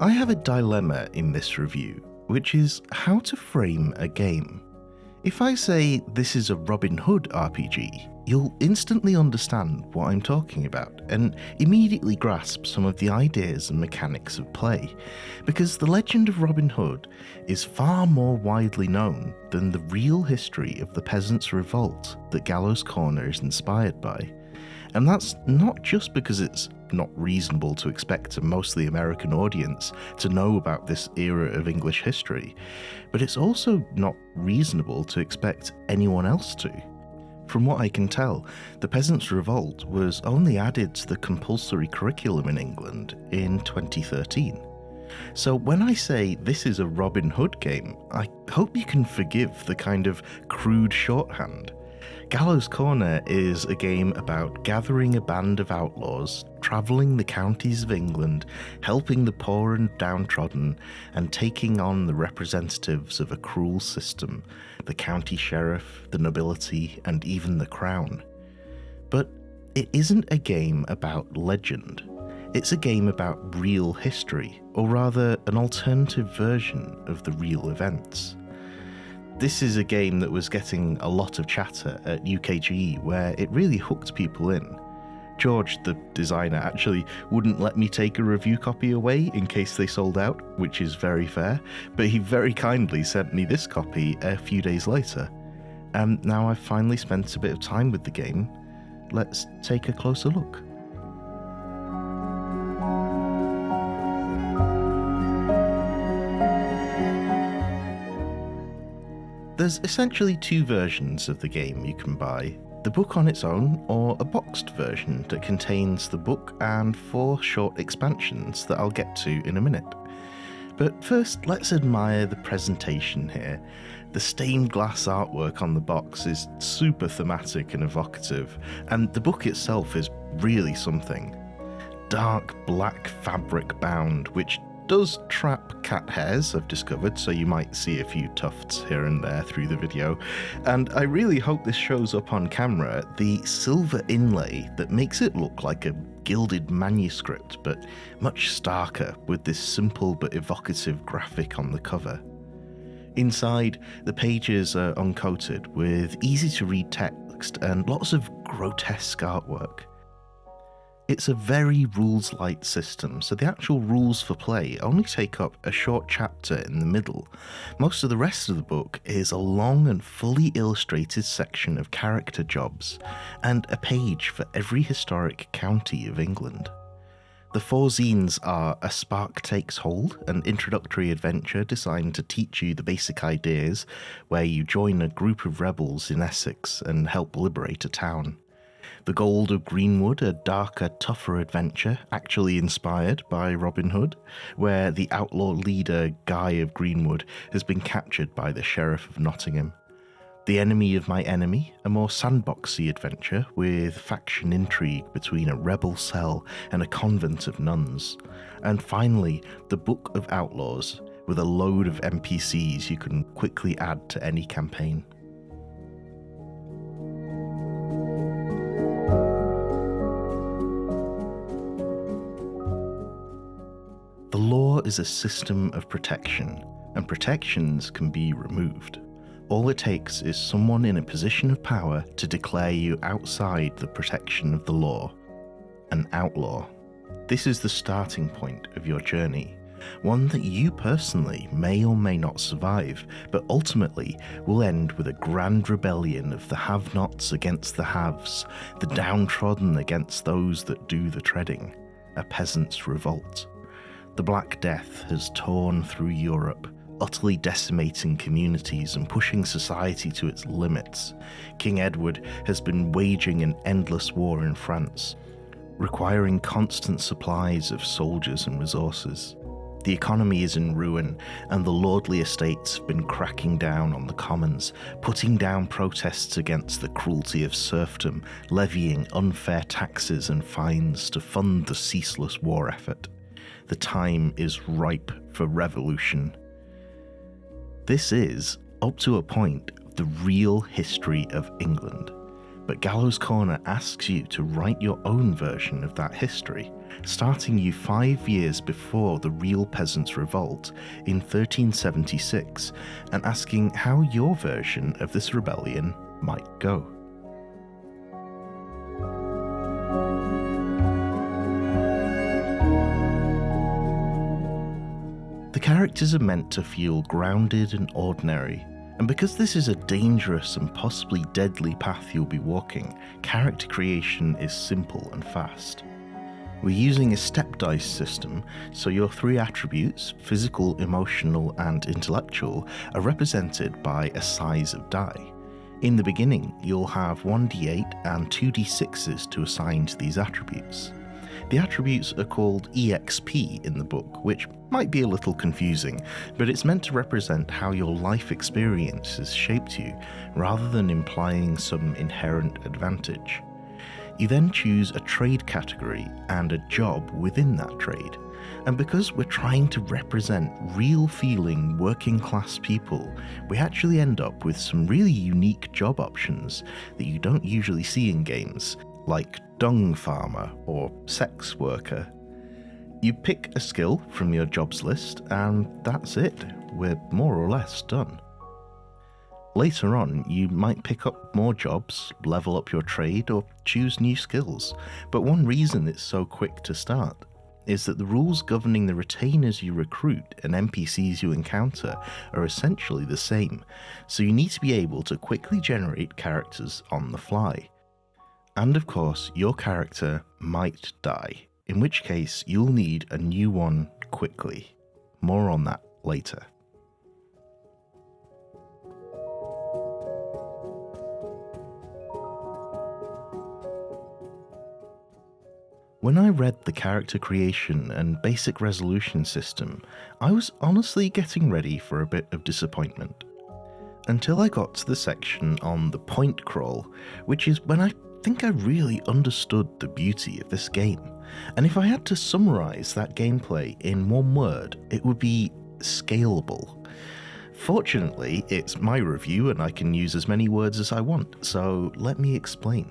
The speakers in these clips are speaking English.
I have a dilemma in this review, which is how to frame a game. If I say this is a Robin Hood RPG, you'll instantly understand what I'm talking about and immediately grasp some of the ideas and mechanics of play, because the legend of Robin Hood is far more widely known than the real history of the Peasant's Revolt that Gallows Corner is inspired by. And that's not just because it's not reasonable to expect a mostly American audience to know about this era of English history, but it's also not reasonable to expect anyone else to. From what I can tell, the Peasant's Revolt was only added to the compulsory curriculum in England in 2013. So when I say this is a Robin Hood game, I hope you can forgive the kind of crude shorthand. Gallows Corner is a game about gathering a band of outlaws, travelling the counties of England, helping the poor and downtrodden, and taking on the representatives of a cruel system, the county sheriff, the nobility, and even the crown. But it isn't a game about legend. It's a game about real history, or rather an alternative version of the real events. This is a game that was getting a lot of chatter at UKGE, where it really hooked people in. George, the designer, actually wouldn't let me take a review copy away in case they sold out, which is very fair, but he very kindly sent me this copy a few days later. And now I've finally spent a bit of time with the game. Let's take a closer look. There's essentially two versions of the game you can buy, the book on its own or a boxed version that contains the book and 4 short expansions that I'll get to in a minute. But first, let's admire the presentation here. The stained glass artwork on the box is super thematic and evocative, and the book itself is really something. Dark black fabric bound, which does trap cat hairs, I've discovered, so you might see a few tufts here and there through the video. And I really hope this shows up on camera, the silver inlay that makes it look like a gilded manuscript, but much starker with this simple but evocative graphic on the cover. Inside, the pages are uncoated with easy to read text and lots of grotesque artwork. It's a very rules-light system, so the actual rules for play only take up a short chapter in the middle. Most of the rest of the book is a long and fully illustrated section of character jobs, and a page for every historic county of England. The 4 zines are A Spark Takes Hold, an introductory adventure designed to teach you the basic ideas, where you join a group of rebels in Essex and help liberate a town. The Gold of Greenwood, a darker, tougher adventure, actually inspired by Robin Hood, where the outlaw leader Guy of Greenwood has been captured by the Sheriff of Nottingham. The Enemy of My Enemy, a more sandboxy adventure with faction intrigue between a rebel cell and a convent of nuns. And finally, The Book of Outlaws, with a load of NPCs you can quickly add to any campaign. The law is a system of protection, and protections can be removed. All it takes is someone in a position of power to declare you outside the protection of the law, an outlaw. This is the starting point of your journey, one that you personally may or may not survive, but ultimately will end with a grand rebellion of the have-nots against the haves, the downtrodden against those that do the treading, a peasant's revolt. The Black Death has torn through Europe, utterly decimating communities and pushing society to its limits. King Edward has been waging an endless war in France, requiring constant supplies of soldiers and resources. The economy is in ruin, and the lordly estates have been cracking down on the commons, putting down protests against the cruelty of serfdom, levying unfair taxes and fines to fund the ceaseless war effort. The time is ripe for revolution. This is, up to a point, the real history of England. but Gallows Corner asks you to write your own version of that history, starting you 5 years before the real Peasants' Revolt in 1376, and asking how your version of this rebellion might go. The characters are meant to feel grounded and ordinary, and because this is a dangerous and possibly deadly path you'll be walking, character creation is simple and fast. We're using a step dice system, so your 3 attributes, physical, emotional, and intellectual, are represented by a size of die. In the beginning, you'll have 1d8 and 2d6s to assign to these attributes. The attributes are called EXP in the book, which might be a little confusing, but it's meant to represent how your life experiences shaped you, rather than implying some inherent advantage. You then choose a trade category and a job within that trade, and because we're trying to represent real-feeling working-class people, we actually end up with some really unique job options that you don't usually see in games, like dung farmer or sex worker. You pick a skill from your jobs list, and that's it. We're more or less done. Later on, you might pick up more jobs, level up your trade, or choose new skills, but one reason it's so quick to start is that the rules governing the retainers you recruit and NPCs you encounter are essentially the same, so you need to be able to quickly generate characters on the fly. And of course, your character might die, in which case you'll need a new one quickly. More on that later. When I read the character creation and basic resolution system, I was honestly getting ready for a bit of disappointment. Until I got to the section on the point crawl, which is when I think I really understood the beauty of this game. And if I had to summarise that gameplay in one word, it would be scalable. Fortunately, it's my review and I can use as many words as I want, so let me explain.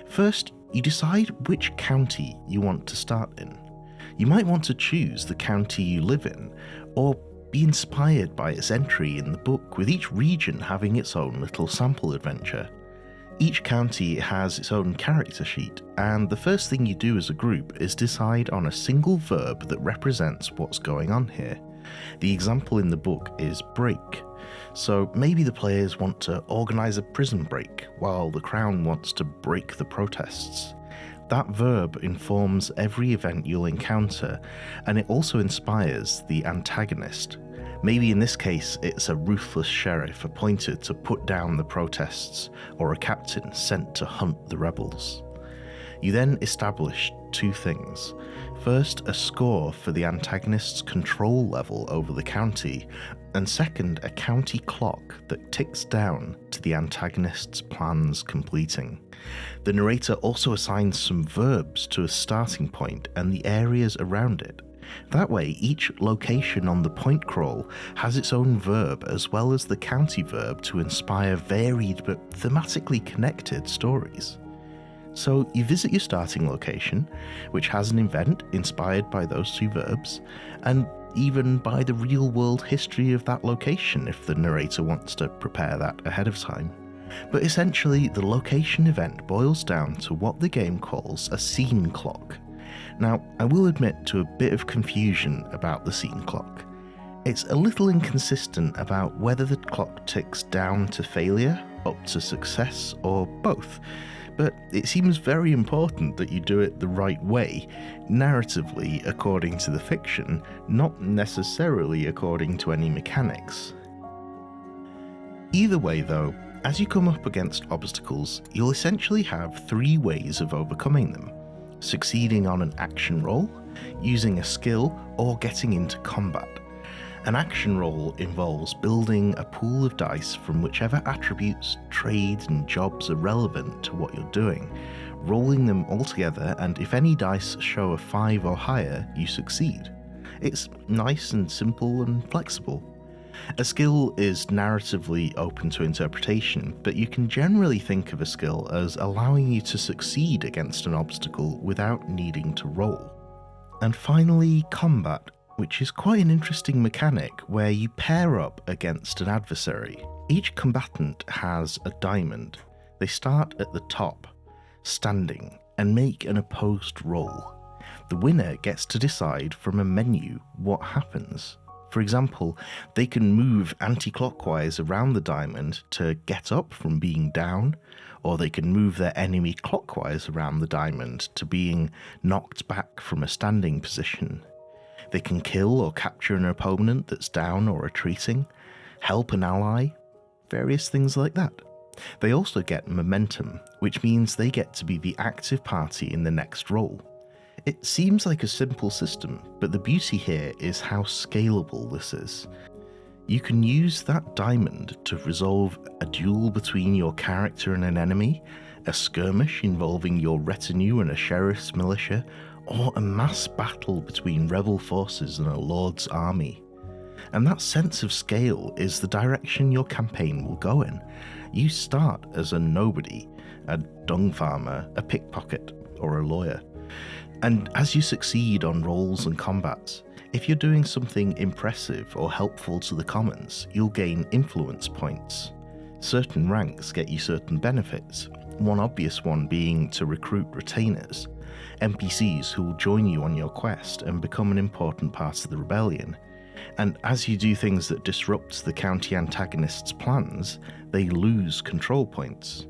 First, you decide which county you want to start in. You might want to choose the county you live in, or be inspired by its entry in the book, with each region having its own little sample adventure. Each county has its own character sheet, and the first thing you do as a group is decide on a single verb that represents what's going on here. The example in the book is break, so maybe the players want to organise a prison break, while the Crown wants to break the protests. That verb informs every event you'll encounter, and it also inspires the antagonist. Maybe in this case it's a ruthless sheriff appointed to put down the protests, or a captain sent to hunt the rebels. You then establish 2 things. First, a score for the antagonist's control level over the county, and second, a county clock that ticks down to the antagonist's plans completing. The narrator also assigns some verbs to a starting point and the areas around it. That way, each location on the point crawl has its own verb as well as the county verb to inspire varied but thematically connected stories. So you visit your starting location, which has an event inspired by those 2 verbs, and even by the real-world history of that location if the narrator wants to prepare that ahead of time. But essentially, the location event boils down to what the game calls a scene clock. Now, I will admit to a bit of confusion about the scene clock. It's a little inconsistent about whether the clock ticks down to failure, up to success, or both. But it seems very important that you do it the right way, narratively according to the fiction, not necessarily according to any mechanics. Either way though, as you come up against obstacles, you'll essentially have 3 ways of overcoming them: succeeding on an action roll, using a skill, or getting into combat. An action roll involves building a pool of dice from whichever attributes, trades, and jobs are relevant to what you're doing, rolling them all together, and if any dice show a 5 or higher, you succeed. It's nice and simple and flexible. A skill is narratively open to interpretation, but you can generally think of a skill as allowing you to succeed against an obstacle without needing to roll. And finally, combat, which is quite an interesting mechanic where you pair up against an adversary. Each combatant has a diamond. They start at the top, standing, and make an opposed roll. The winner gets to decide from a menu what happens. For example, they can move anti-clockwise around the diamond to get up from being down, or they can move their enemy clockwise around the diamond to being knocked back from a standing position. They can kill or capture an opponent that's down or retreating, help an ally, various things like that. They also get momentum, which means they get to be the active party in the next roll. It seems like a simple system, but the beauty here is how scalable this is. You can use that diamond to resolve a duel between your character and an enemy, a skirmish involving your retinue and a sheriff's militia, or a mass battle between rebel forces and a lord's army. And that sense of scale is the direction your campaign will go in. You start as a nobody, a dung farmer, a pickpocket, or a lawyer. And as you succeed on rolls and combats, if you're doing something impressive or helpful to the commons, you'll gain influence points. Certain ranks get you certain benefits, one obvious one being to recruit retainers, NPCs who will join you on your quest and become an important part of the rebellion. And as you do things that disrupt the county antagonist's plans, they lose control points.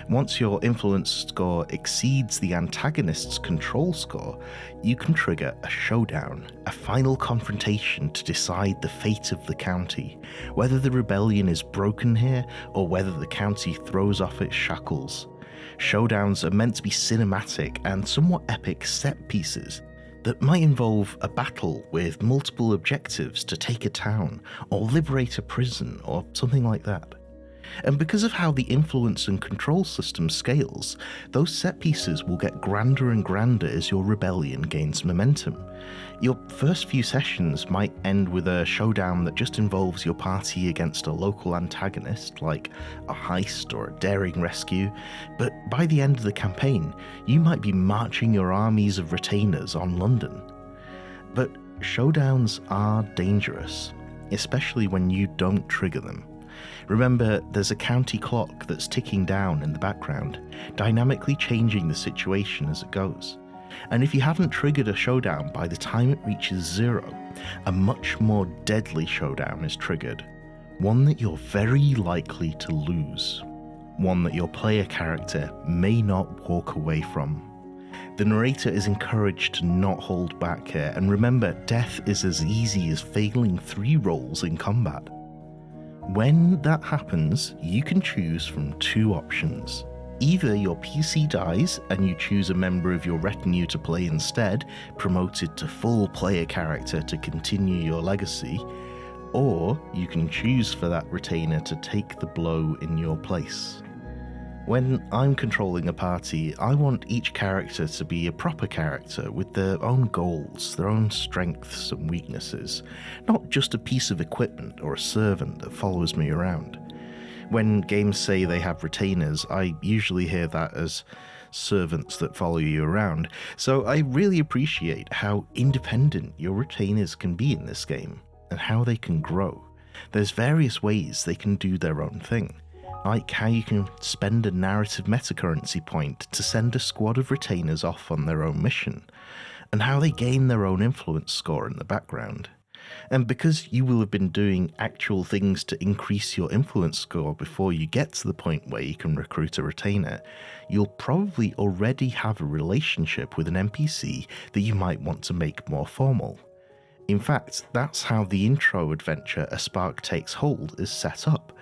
Once your influence score exceeds the antagonist's control score, you can trigger a showdown, a final confrontation to decide the fate of the county, whether the rebellion is broken here or whether the county throws off its shackles. Showdowns are meant to be cinematic and somewhat epic set pieces that might involve a battle with multiple objectives to take a town or liberate a prison or something like that. And because of how the influence and control system scales, those set pieces will get grander and grander as your rebellion gains momentum. Your first few sessions might end with a showdown that just involves your party against a local antagonist, like a heist or a daring rescue, but by the end of the campaign, you might be marching your armies of retainers on London. But showdowns are dangerous, especially when you don't trigger them. Remember, there's a county clock that's ticking down in the background, dynamically changing the situation as it goes. And if you haven't triggered a showdown by the time it reaches 0, a much more deadly showdown is triggered. One that you're very likely to lose. One that your player character may not walk away from. The narrator is encouraged to not hold back here, and remember, death is as easy as failing 3 rolls in combat. When that happens, you can choose from 2 options. Either your PC dies and you choose a member of your retinue to play instead, promoted to full player character to continue your legacy, or you can choose for that retainer to take the blow in your place. When I'm controlling a party, I want each character to be a proper character with their own goals, their own strengths and weaknesses, not just a piece of equipment or a servant that follows me around. When games say they have retainers, I usually hear that as servants that follow you around, so I really appreciate how independent your retainers can be in this game, and how they can grow. There's various ways they can do their own thing. Like how you can spend a narrative metacurrency point to send a squad of retainers off on their own mission, and how they gain their own influence score in the background. And because you will have been doing actual things to increase your influence score before you get to the point where you can recruit a retainer, you'll probably already have a relationship with an NPC that you might want to make more formal. In fact, that's how the intro adventure A Spark Takes Hold is set up,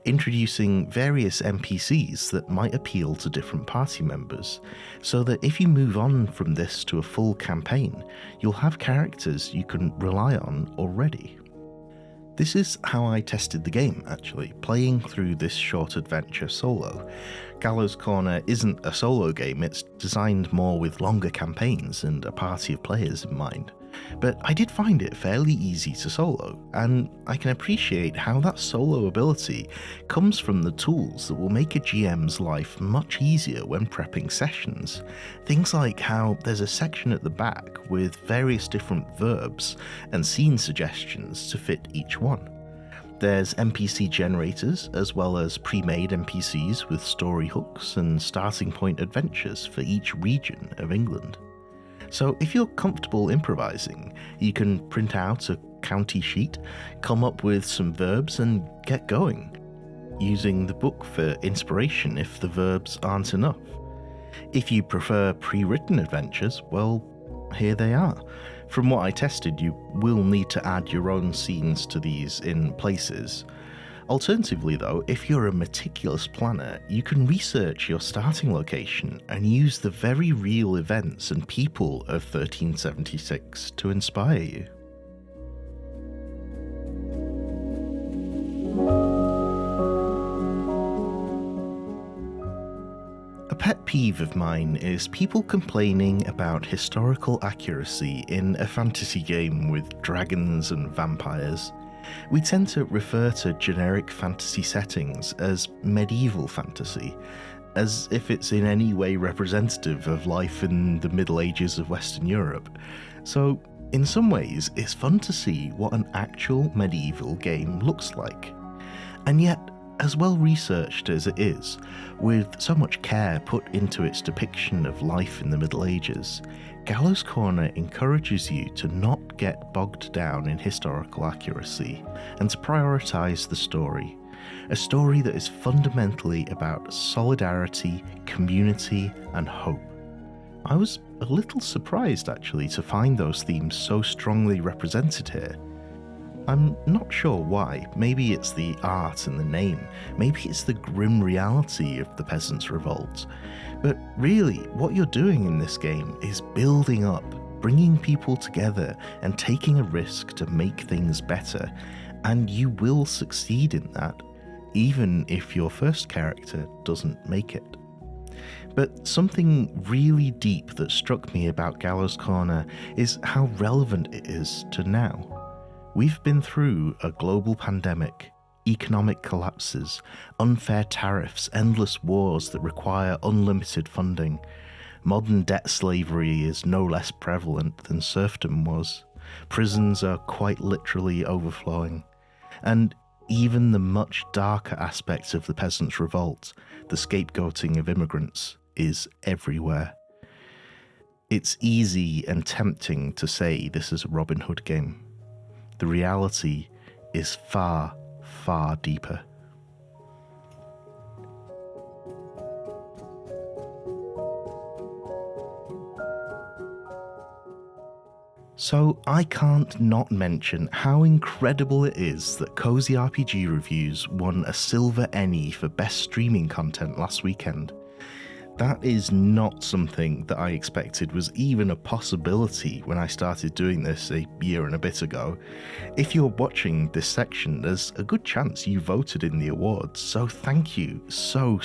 introducing various NPCs that might appeal to different party members, so that if you move on from this to a full campaign, you'll have characters you can rely on already. This is how I tested the game, actually, playing through this short adventure solo. Gallows Corner isn't a solo game, it's designed more with longer campaigns and a party of players in mind. but I did find it fairly easy to solo, and I can appreciate how that solo ability comes from the tools that will make a GM's life much easier when prepping sessions. Things like how there's a section at the back with various different verbs and scene suggestions to fit each one. There's NPC generators, as well as pre-made NPCs with story hooks and starting point adventures for each region of England. So if you're comfortable improvising, you can print out a county sheet, come up with some verbs and get going, using the book for inspiration if the verbs aren't enough. If you prefer pre-written adventures, well, here they are. From what I tested, you will need to add your own scenes to these in places. Alternatively though, if you're a meticulous planner, you can research your starting location and use the very real events and people of 1376 to inspire you. A pet peeve of mine is people complaining about historical accuracy in a fantasy game with dragons and vampires. We tend to refer to generic fantasy settings as medieval fantasy, as if it's in any way representative of life in the Middle Ages of Western Europe. So, in some ways, it's fun to see what an actual medieval game looks like. And yet, as well researched as it is, with so much care put into its depiction of life in the Middle Ages, Gallows Corner encourages you to not get bogged down in historical accuracy and to prioritise the story. A story that is fundamentally about solidarity, community, and hope. I was a little surprised actually to find those themes so strongly represented here. I'm not sure why. Maybe it's the art and the name. Maybe it's the grim reality of the Peasant's Revolt. But really, what you're doing in this game is building up, bringing people together and taking a risk to make things better. And you will succeed in that, even if your first character doesn't make it. But something really deep that struck me about Gallows Corner is how relevant it is to now. We've been through a global pandemic, economic collapses, unfair tariffs, endless wars that require unlimited funding. Modern debt slavery is no less prevalent than serfdom was. Prisons are quite literally overflowing. And even the much darker aspects of the Peasant's Revolt, the scapegoating of immigrants, is everywhere. It's easy and tempting to say this is a Robin Hood game. The reality is far, far deeper. So I can't not mention how incredible it is that Cozy RPG Reviews won a silver ENNIE for best streaming content last weekend. That is not something that I expected was even a possibility when I started doing this a year and a bit ago. If you're watching this section, there's a good chance you voted in the awards, so thank you so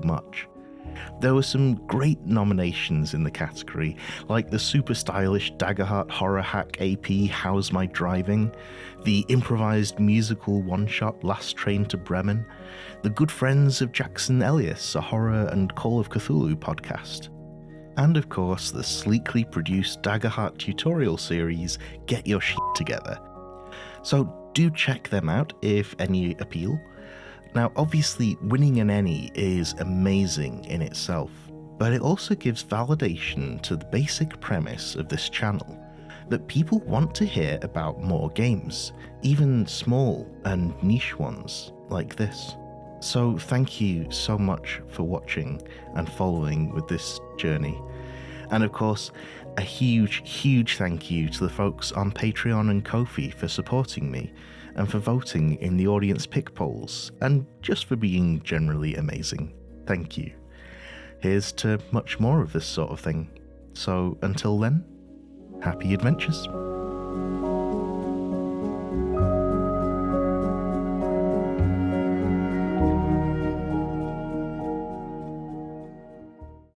much. There were some great nominations in the category, like the super stylish Daggerheart horror hack AP How's My Driving, the improvised musical one-shot Last Train to Bremen, the Good Friends of Jackson Elias, a horror and Call of Cthulhu podcast, and of course the sleekly produced Daggerheart tutorial series Get Your Shit Together. So do check them out if any appeal. Now, obviously, winning an ENNIE is amazing in itself, but it also gives validation to the basic premise of this channel, that people want to hear about more games, even small and niche ones like this. So thank you so much for watching and following with this journey. And of course, a huge thank you to the folks on Patreon and Ko-fi for supporting me, and for voting in the audience pick polls, and just for being generally amazing. Thank you. Here's to much more of this sort of thing. So until then, happy adventures.